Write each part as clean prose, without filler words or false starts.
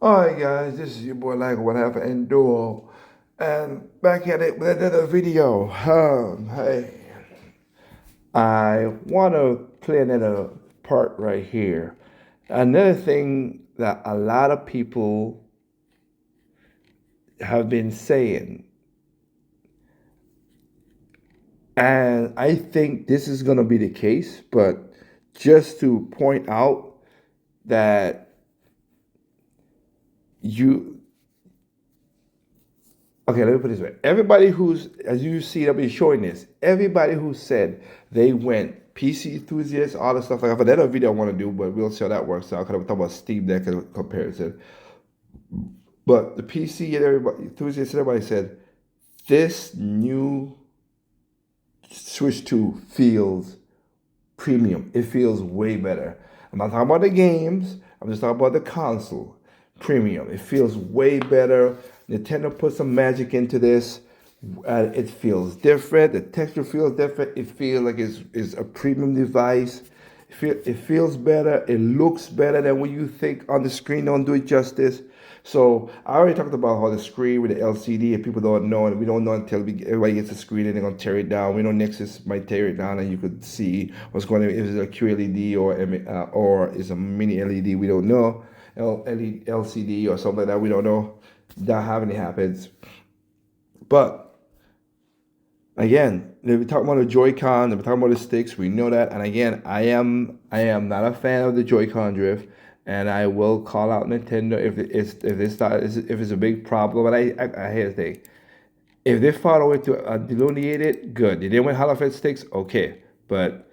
Alright guys, this is your boy like what happened Enduro. And back at it with another video. Hey, I wanna play another part right here. Another thing that a lot of people have been saying, and I think this is gonna be the case, but just to point out that you okay, let me put it this way. Everybody who's, as you see, I'll be showing this. Everybody who said they went PC enthusiasts, all the stuff like that. But that's a video I want to do, but we'll see how that works out. Because I'm talking about Steam Deck comparison. But the PC and everybody enthusiasts, everybody said this new Switch 2 feels premium. It feels way better. I'm not talking about the games. I'm just talking about the console. Premium. It feels way better. Nintendo put some magic into this. It feels different. The texture feels different. It feels like it's a premium device. It feels better. It looks better than what you think on the screen. Don't do it justice. So I already talked about how the screen with the LCD, and people don't know, and we don't know until everybody gets the screen and they're gonna tear it down. We know Nexus might tear it down, and you could see what's going on. If it's a QLED or it's a mini LED, we don't know. LCD or something like that, we don't know. That hardly happens. But again, if we talk about the Joy-Con, if we talk about the sticks, we know that. And again, I am not a fan of the Joy-Con drift, and I will call out Nintendo if it's a big problem. And I hear the thing. If they found a way to delineate it, good. They didn't with Hollow sticks, okay. But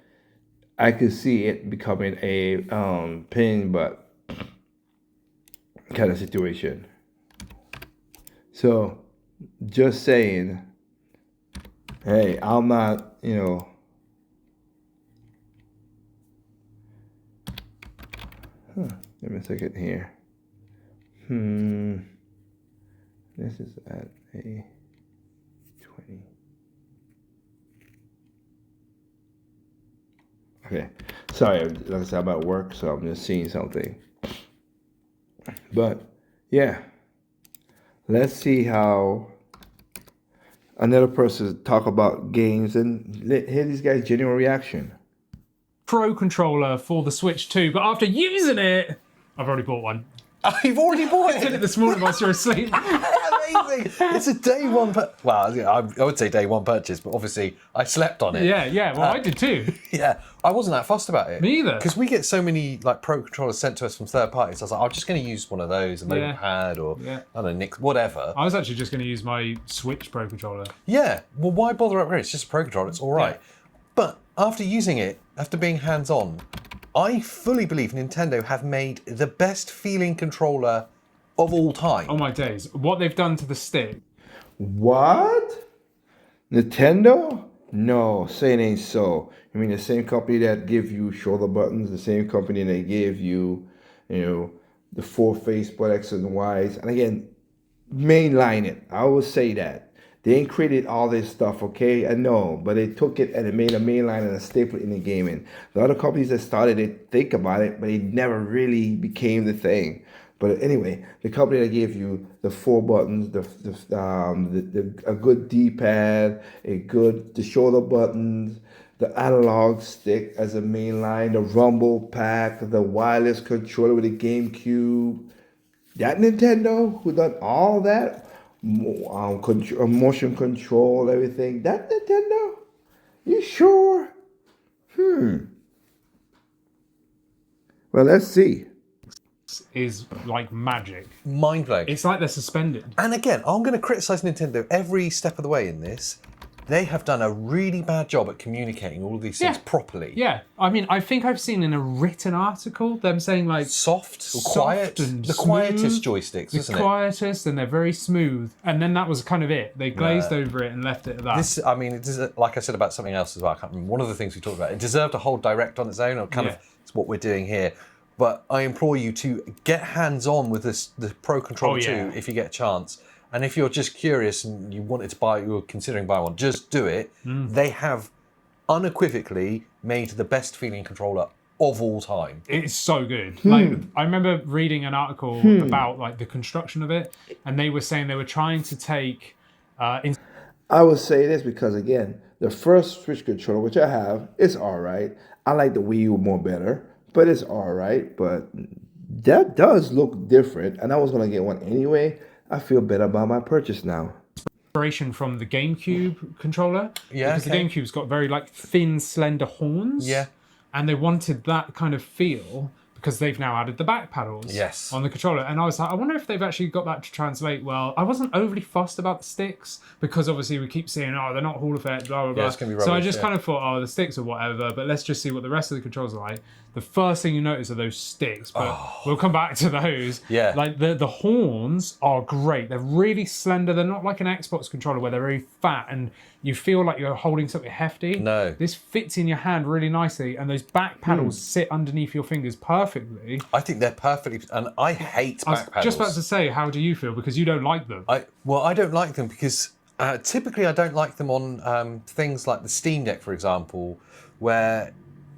I could see it becoming a pain but kind of situation. So, just saying, hey, I'm not, give me a second here. This is at a 20. Okay, sorry, like I said, I'm at work, so I'm just seeing something. But, yeah, let's see how another person talk about games and hear these guys' genuine reaction. Pro controller for the Switch 2, but after using it, I've already bought one. Oh, you've already bought I did it it? this morning whilst you were asleep. Amazing! It's a day one. Well, I would say day one purchase, but obviously I slept on it. Yeah. Well, I did too. Yeah, I wasn't that fussed about it. Me either. Because we get so many like pro controllers sent to us from third parties. I was like, I'm just going to use one of those, a mobile pad, or I don't know, Nick, whatever. I was actually just going to use my Switch Pro controller. Yeah. Well, why bother upgrade? It's just a pro controller. It's all right. Yeah. But after using it, after being hands-on, I fully believe Nintendo have made the best feeling controller of all time. Oh my days. What they've done to the stick. What? Nintendo? No, say it ain't so. I mean, the same company that give you shoulder buttons, the same company that gave you, the four face but X and Y's. And again, mainline it. I will say that. They ain't created all this stuff, okay? I know, but they took it and they made a mainline and a staple in the gaming. The other companies that started it think about it, but it never really became the thing. But anyway, the company that gave you the four buttons, a good D-pad, the shoulder buttons, the analog stick as a mainline, the rumble pack, the wireless controller with the GameCube. That Nintendo who done all that, motion control, everything. That Nintendo? You sure? Well, let's see. Is like magic. Mind blowing. It's like they're suspended. And again, I'm going to criticise Nintendo every step of the way in this. They have done a really bad job at communicating all of these things properly. Yeah. I mean, I think I've seen in a written article them saying like Soft or quiet. And the smooth, quietest joysticks, isn't it? The quietest, and they're very smooth. And then that was kind of it. They glazed over it and left it at that. This, I mean, like I said about something else as well. I can't remember. One of the things we talked about. It deserved a whole direct on its own, or kind of it's what we're doing here. But I implore you to get hands-on with the Pro Controller 2 if you get a chance. And if you're just curious and you wanted to buy, you're considering buying one, just do it. They have unequivocally made the best feeling controller of all time. It's so good. Like, I remember reading an article about like the construction of it, and they were saying they were trying to take I would say this because again, the first Switch controller, which I have, is all right. I like the Wii U more better, but it's all right. But that does look different, and I was gonna get one anyway. I feel better about my purchase now. inspiration from the GameCube controller. Yeah, because okay. the GameCube's got very like thin, slender horns. Yeah. And they wanted that kind of feel because they've now added the back paddles Yes. on the controller. And I was like, I wonder if they've actually got that to translate well. I wasn't overly fussed about the sticks because obviously we keep saying, oh, they're not Hall effect, blah, blah, blah. it's gonna be So I rubbish, just yeah. kind of thought, oh, the sticks are whatever, but let's just see what the rest of the controls are like. The first thing you notice are those sticks, but we'll come back to those. Yeah. Like the horns are great. They're really slender. They're not like an Xbox controller where they're very fat and you feel like you're holding something hefty. No. This fits in your hand really nicely, and those back paddles sit underneath your fingers perfectly. I think they're perfectly, and I hate I was back paddles. just about to say, how do you feel? Because you don't like them. I don't like them because typically I don't like them on things like the Steam Deck, for example, where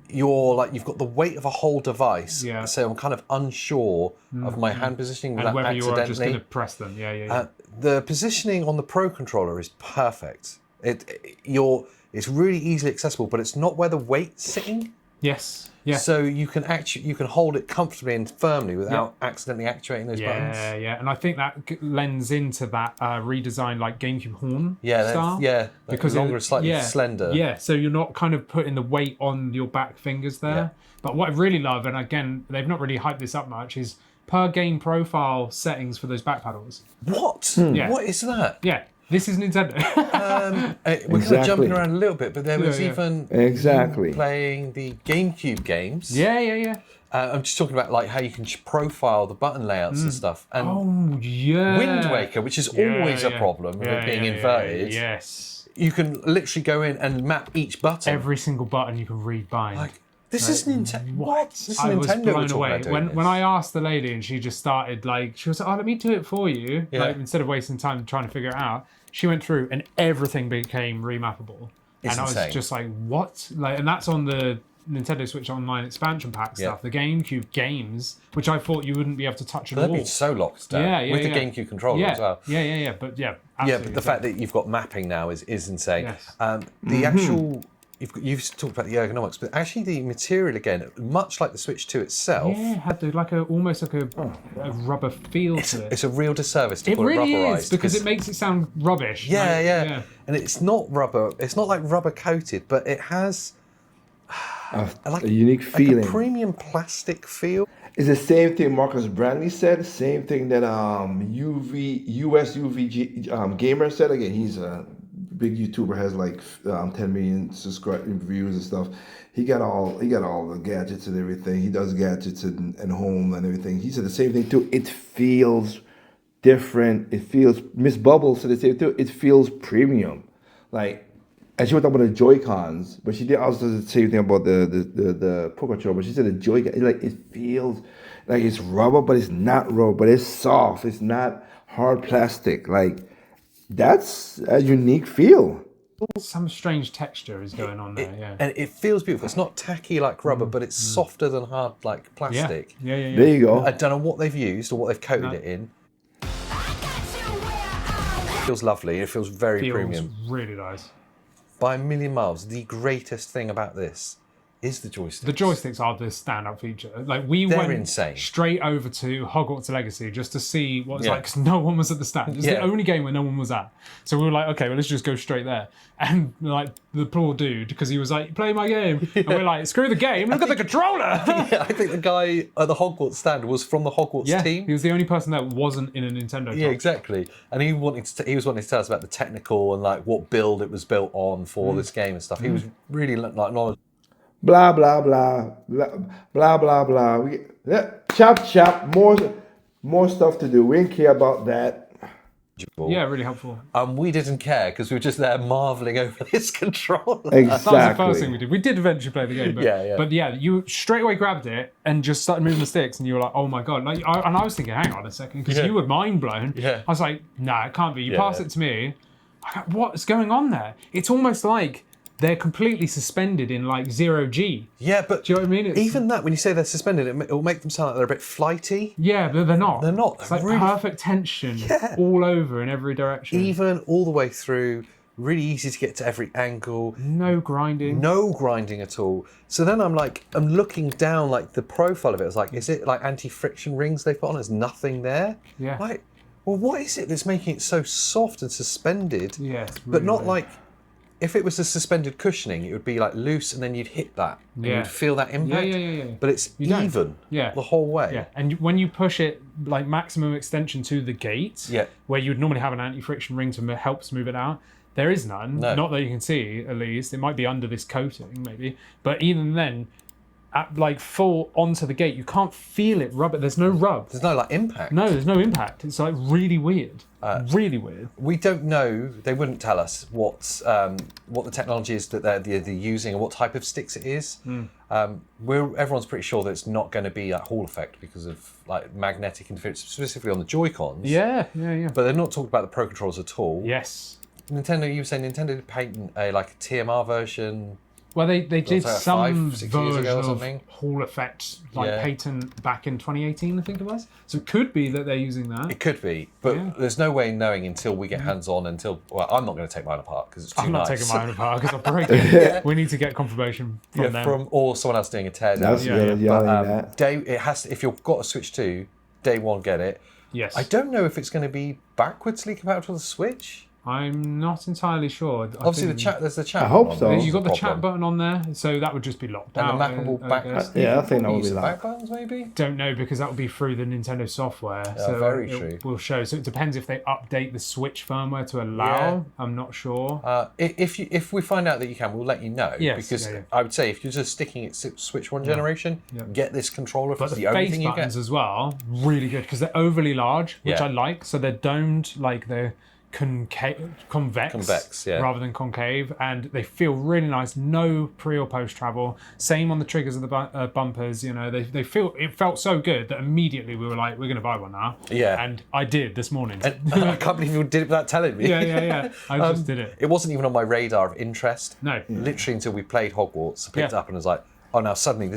you've got the weight of a whole device. Yeah. So I'm kind of unsure of my hand positioning And without whether you're just accidentally. going to press them. Yeah. The positioning on the Pro controller is perfect. It's really easily accessible, but it's not where the weight's sitting. Yes. Yeah. So you can hold it comfortably and firmly without accidentally actuating those buttons. Yeah. And I think that lends into that redesigned like GameCube horn Yeah, style. because longer, slightly slender. Yeah, so you're not kind of putting the weight on your back fingers there. Yeah. But what I really love, and again, they've not really hyped this up much, is per game profile settings for those back paddles. What? Yeah. What is that? Yeah, this is Nintendo. We're kind of jumping around a little bit, but there was Yeah. even Exactly. you playing the GameCube games. yeah. I'm just talking about like how you can profile the button layouts and stuff. And Oh, yeah. Wind Waker, which is always a problem with it being inverted. Yes. You can literally go in and map each button. Every single button you can read bind. Like, this is Nintendo. What? This is I was Nintendo blown we're talking away about doing when this. I asked the lady and she just started like she was like, "Oh, let me do it for you." Yeah. Like instead of wasting time trying to figure it out, she went through and everything became remappable. It's and I was insane. just like, "What?" Like, and that's on the Nintendo Switch Online expansion pack stuff, the GameCube games, which I thought you wouldn't be able to touch at They've all. been so locked down with the GameCube controller as well. Yeah. But Yeah, absolutely. but the fact that you've got mapping now is insane. Yes. The actual you've talked about the ergonomics, but actually the material again, much like the Switch 2 itself, yeah, had almost like a rubber feel to it. it's a real disservice to It call really it rubberized is because it makes it sound rubbish. yeah, and it's not rubber. It's not like rubber coated, but it has A unique like feeling. a premium plastic feel. It's the same thing Marcus Brantley said. Same thing that UVG Gamer said. Again, he's a big YouTuber, has like 10 million views and stuff. He got all the gadgets and everything. He does gadgets and home and everything. He said the same thing too. It feels different. It feels Miss Bubble said the same too. It feels premium, like. And she was talking about the Joy-Cons, but she did also the same thing about the Pro Controller. But she said the Joy-Con, like it feels like it's rubber, but it's not rubber, but it's soft. It's not hard plastic. Like that's a unique feel. Some strange texture is going on there, yeah. And it feels beautiful. It's not tacky like rubber, but it's softer than hard like plastic. Yeah. There you go. I don't know what they've used or what they've coated it in. It feels lovely. It feels very Feels premium. really nice. By a million miles, the greatest thing about this is the joystick. The joysticks are the stand-up feature. Like we They're went insane. straight over to Hogwarts Legacy just to see what it's Yeah. like because no one was at the stand. It's the only game where no one was at. So we were like, okay, well let's just go straight there. And like the poor dude, because he was like, play my game, and we're like, screw the game, look at the controller. I think the guy at the Hogwarts stand was from the Hogwarts team. He was the only person that wasn't in a Nintendo. Yeah, exactly. And he was wanting to tell us about the technical and like what build it was built on for this game and stuff. He was really like knowledgeable. Blah blah blah blah blah blah. Chop. More stuff to do. We didn't care about that. Yeah, really helpful. We didn't care because we were just there marveling over this controller. Exactly. That was the first thing we did. We did eventually play the game, but Yeah. yeah, you straight away grabbed it and just started moving the sticks, and you were like, "Oh my god!" Like, and I was thinking, "Hang on a second," because you were mind blown. Yeah. I was like, "Nah, it can't be." You Yeah. pass it to me. I go, what's going on there? It's almost like they're completely suspended in like 0G. Yeah, but Do you know what I mean? even that, when you say they're suspended, it will make them sound like they're a bit flighty. Yeah, but they're not. They're not. It's They're like really- perfect tension all over in every direction. Even all the way through, really easy to get to every angle. No grinding. No grinding at all. So then I'm looking down like the profile of it. It's like, is it like anti-friction rings they put on? There's nothing there. Yeah. Like, well, what is it that's making it so soft and suspended? Yeah, it's but really not weird. like, if it was a suspended cushioning, it would be like loose and then you'd hit that. And Yeah. you'd feel that impact. Yeah. But it's You don't. even Yeah. the whole way. Yeah, and when you push it like maximum extension to the gate, Yeah. where you'd normally have an anti-friction ring to help smooth it out, there is none. No. Not that you can see, at least. It might be under this coating, maybe. But even then, at like full onto the gate, you can't feel it rub it. There's no rub. There's no like impact. No, there's no impact. It's like really weird. Really weird. We don't know. They wouldn't tell us what the technology is that they're using and what type of sticks it is. Everyone's pretty sure that it's not going to be that Hall effect because of like magnetic interference, specifically on the Joy-Cons. Yeah. But they're not talking about the Pro Controllers at all. Yes. Nintendo, you were saying Nintendo did patent a TMR version. Well, they did like some 5-6 years version ago or of something. Hall effect Yeah. patent back in 2018, I think it was. So it could be that they're using that. It could be, but Yeah. there's no way knowing until we get hands on. Well, I'm not going to take mine apart because it's too I'm not nice. taking mine apart because I'll break it. We need to get confirmation from them. Or someone else doing a teardown. That's good. Yelling that. It has to, if you've got a Switch 2, day one get it. Yes. I don't know if it's going to be backwardsly compatible to the Switch. I'm not entirely sure. Obviously, there's the chat. I hope button so. on, You got the that's chat problem. button on there, so that would just be locked And out. the mappable I back. guess. Yeah, I think that would Use be the locked. back buttons, maybe. Don't know because that will be through the Nintendo software. So very it true. will show. So it depends if they update the Switch firmware to allow. Yeah. I'm not sure. If we find out that you can, we'll let you know. Yes, Because yeah. I would say if you're just sticking it Switch 1 generation, get this controller. If But it's the the only face thing you buttons get. as well, really good because they're overly large, which Yeah. I like. So they're domed, like they're convex, yeah. rather than concave, and they feel really nice. No pre or post travel. Same on the triggers of the bumpers. You know, they feel. It felt so good that immediately we were like, we're going to buy one now. Yeah. And I did this morning. I can't believe you did it without telling me. yeah. I just did it. It wasn't even on my radar of interest. No. Literally until we played Hogwarts, I picked it up and was like, oh, now suddenly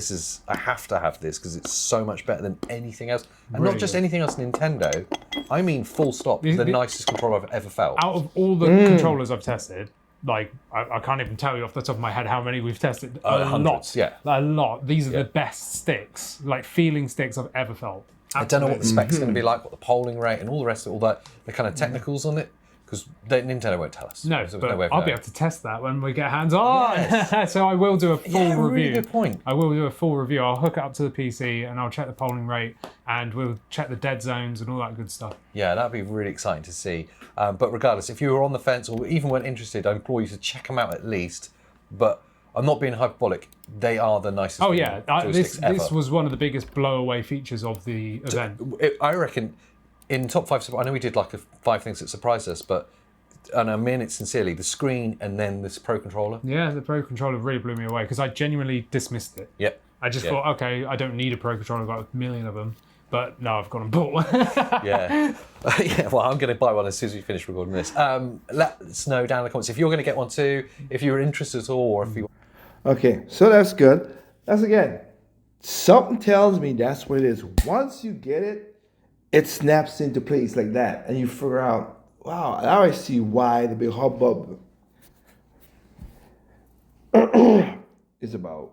I have to have this because it's so much better than anything else. And Really not just good. anything else Nintendo. I mean, full stop, the nicest controller I've ever felt. Out of all the controllers I've tested, like I can't even tell you off the top of my head how many we've tested. A Hundreds, lot. yeah. A lot. These are the best sticks, like feeling sticks I've ever felt. I don't know what the specs are going to be like, what the polling rate and all the rest of all that, the kind of technicals on it, because Nintendo won't tell us. No, There's but no way of I'll be knowing. able to test that when we get hands on. So I will do a full Yeah, review. really good point. I will do a full review. I'll hook it up to the PC and I'll check the polling rate and we'll check the dead zones and all that good stuff. Yeah, that'd be really exciting to see. But regardless, if you were on the fence or even weren't interested, I implore you to check them out at least. But I'm not being hyperbolic. They are the nicest. Oh yeah, joysticks ever. this was one of the biggest blowaway features of the event. I reckon in top 5, I know we did like 5 things that surprised us, but and I mean it sincerely, the screen and then this Pro Controller. Yeah, the Pro Controller really blew me away because I genuinely dismissed it. Yep. I just thought, okay, I don't need a Pro Controller, I've got a million of them. But no, I've gone and bought one. Yeah. Yeah, well, I'm going to buy one as soon as we finish recording this. Let us know down in the comments if you're going to get one too, if you're interested at all, or if you... Okay, so that's good. That's again, something tells me that's what it is. Once you get it, it snaps into place like that, and you figure out, wow, now I see why the big hubbub is about.